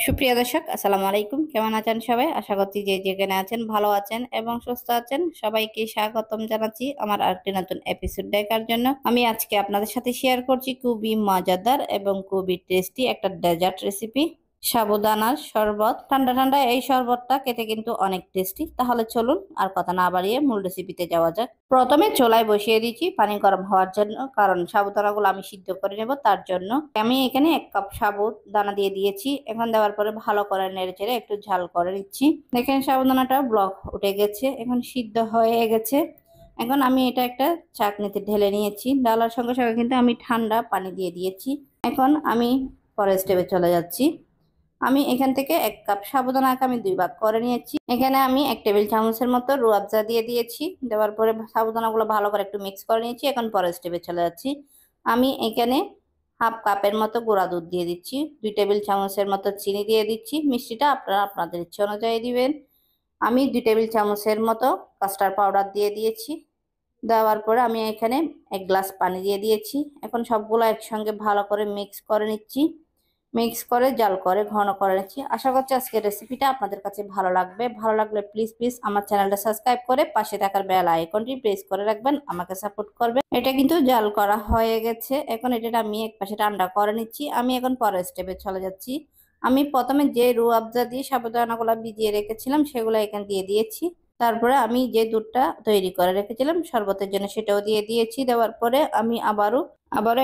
সুপ্রিয় দর্শক, আসসালামু আলাইকুম। কেমন আছেন সবাই? আশা করছি যে যেখানে আছেন ভালো আছেন এবং সুস্থ আছেন। সবাইকে স্বাগতম জানাচ্ছি আমার আরেকটি নতুন এপিসোড দেখার জন্য। আমি আজকে আপনাদের সাথে শেয়ার করছি খুবই মজাদার এবং খুবই টেস্টি একটা ডেজার্ট রেসিপি, সাবুদানার শরবত। ঠান্ডা ঠান্ডা এই শরবতটা খেতে কিন্তু অনেক টেস্টি। তাহলে চলুন আর কথা না বাড়িয়ে মূল রেসিপিতে যাওয়া যাক। প্রথমে চুলায় বসিয়ে দিচ্ছি পানি গরম হওয়ার জন্য, কারণ সাবুদানাগুলো আমি সিদ্ধ করে নেব। তার জন্য আমি এখানে 1 কাপ সাবুদানা দিয়ে দিয়েছি। এখন দেওয়ার পরে ভালো করে নেড়েচেড়ে একটু ঝাল করে নিচ্ছি। দেখেন সাবুদানাটা ব্লক উঠে গেছে, এখন সিদ্ধ হয়ে গেছে। এখন আমি এটা একটা চাকনিতে ঢেলে নিয়েছি। ডালার সঙ্গে সঙ্গে কিন্তু আমি ঠান্ডা পানি দিয়ে দিয়েছি। এখন আমি পরের স্টেপে চলে যাচ্ছি। আমি এখান থেকে 1 কাপ সাবুদানাকে আমি 2 ভাগ করে নিয়েছি। এখানে আমি 1 টেবিল চামচের মতো রুয়াবজা দিয়ে দিয়েছি। দেওয়ার পরে সাবুদানাগুলো ভালো করে একটু মিক্স করে নিয়েছি। এখন পরের স্টেপে চলে যাচ্ছি। আমি এখানে হাফ কাপের মতো গুঁড়া দুধ দিয়ে দিচ্ছি। 2 টেবিল চামচের মতো চিনি দিয়ে দিচ্ছি। মিষ্টিটা আপনারা আপনাদের ইচ্ছে অনুযায়ী দিবেন। আমি 2 টেবিল চামচের মতো কাস্টার্ড পাউডার দিয়ে দিয়েছি। দেওয়ার পরে আমি এখানে 1 গ্লাস পানি দিয়ে দিয়েছি। এখন সবগুলো একসঙ্গে ভালো করে মিক্স করে নিচ্ছি। মিক্স করে জাল করে ঘন করে নিচ্ছি। আশা করছি আজকের রেসিপিটা আপনাদের কাছে ভালো লাগবে। ভালো লাগলে প্লিজ আমার চ্যানেলটা সাবস্ক্রাইব করে পাশে থাকার বেল আইকনটি প্রেস করে রাখবেন, আমাকে সাপোর্ট করবেন। এটা কিন্তু জাল করা হয়ে গেছে। এখন এটা আমি এক পাশে ঠান্ডা করে নিচ্ছি। আমি এখন পরের স্টেপে চলে যাচ্ছি। আমি প্রথমে যে রুয়াবজা দিয়ে সাবুদানাগুলো ভিজিয়ে রেখেছিলাম সেগুলো এখানে দিয়ে দিয়েছি। তারপরে আমি যে দুধটা তৈরি করে রেখেছিলাম শরবতের জন্য সেটাও দিয়ে দিয়েছি। দেওয়ার পরে আমি আবারও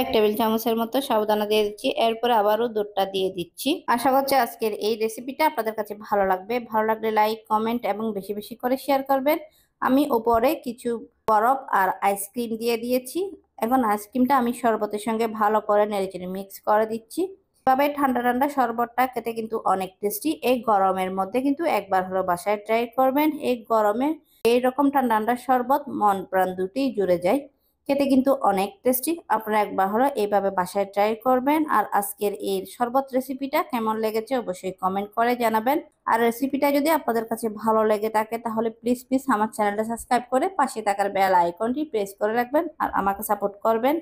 1 টেবিল চামচের মতো সাবুদানা দিয়ে দিচ্ছি। এরপরে আবারও দুধটা দিয়ে দিচ্ছি। আশা করছি আজকের এই রেসিপিটা আপনাদের কাছে ভালো লাগবে। ভালো লাগলে লাইক, কমেন্ট এবং বেশি বেশি করে শেয়ার করবেন। আমি উপরে কিছু বরফ আর আইসক্রিম দিয়ে দিয়েছি। এখন আইসক্রিমটা আমি শরবতের সঙ্গে ভালো করে নেড়েচেড়ে মিক্স করে দিচ্ছি। তবে ঠান্ডা ঠান্ডা শরবতটা খেতে কিন্তু অনেক টেস্টি। এই গরমের মধ্যে কিন্তু একবার হলো বাসায় ট্রাই করবেন। এই গরমে এইরকম ঠান্ডা ঠান্ডা শরবত মন প্রাণ দুটিই জুড়ে যায়। খেতে কিন্তু অনেক টেস্টি। আপনারা একবার হলো এইভাবে বাসায় ট্রাই করবেন। আর আজকের এই শরবত রেসিপিটা কেমন লেগেছে অবশ্যই কমেন্ট করে জানাবেন। আর রেসিপিটা যদি আপনাদের কাছে ভালো লেগে থাকে তাহলে প্লিজ আমার চ্যানেলটা সাবস্ক্রাইব করে পাশে থাকার বেল আইকনটি প্রেস করে রাখবেন আর আমাকে সাপোর্ট করবেন।